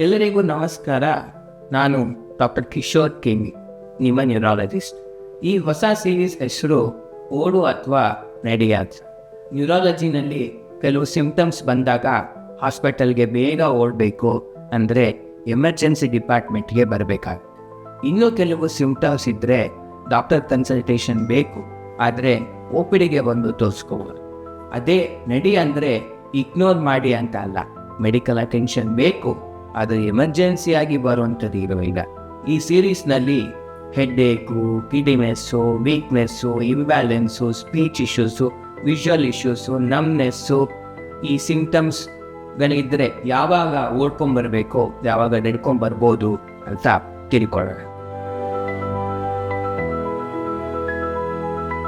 ಎಲ್ಲರಿಗೂ ನಮಸ್ಕಾರ. ನಾನು ಡಾಕ್ಟರ್ ಕಿಶೋರ್ ಕೆಂಗಿ, ನಿಮ್ಮ ನ್ಯೂರಾಲಜಿಸ್ಟ್. ಈ ಹೊಸ ಸೀರೀಸ್ ಹೆಸರು ಓಡು ಅಥವಾ ನಡಿ ಅಂತ. ನ್ಯೂರಾಲಜಿನಲ್ಲಿ ಕೆಲವು ಸಿಂಪ್ಟಮ್ಸ್ ಬಂದಾಗ ಹಾಸ್ಪಿಟಲ್ಗೆ ಬೇಗ ಓಡಬೇಕು ಅಂದರೆ ಎಮರ್ಜೆನ್ಸಿ ಡಿಪಾರ್ಟ್ಮೆಂಟ್ಗೆ ಬರಬೇಕಾಗುತ್ತೆ. ಇನ್ನೂ ಕೆಲವು ಸಿಂಪ್ಟಮ್ಸ್ ಇದ್ದರೆ ಡಾಕ್ಟರ್ ಕನ್ಸಲ್ಟೇಷನ್ ಬೇಕು, ಆದರೆ ಒ ಪಿ ಡಿಗೆ ಬಂದು ತೋರಿಸ್ಕೋಬೋದು. ಅದೇ ನಡಿ ಅಂದರೆ ಇಗ್ನೋರ್ ಮಾಡಿ ಅಂತ ಅಲ್ಲ, ಮೆಡಿಕಲ್ ಅಟೆನ್ಷನ್ ಬೇಕು, ಅದು ಎಮರ್ಜೆನ್ಸಿಯಾಗಿ ಬರುವಂಥದ್ದು ಇರೋಲ್ಲ. ಈ ಸೀರೀಸ್ನಲ್ಲಿ headache, giddiness, weakness, imbalance, speech issues, visual issues, numbness, ಈ ಸಿಂಪ್ಟಮ್ಸ್ಗಳಿದ್ದರೆ ಯಾವಾಗ ಓಡ್ಕೊಂಬರ್ಬೇಕು, ಯಾವಾಗ ನಡ್ಕೊಂಬರ್ಬೋದು ಅಂತ ತಿಳ್ಕೊಳ್ಳೋಣ.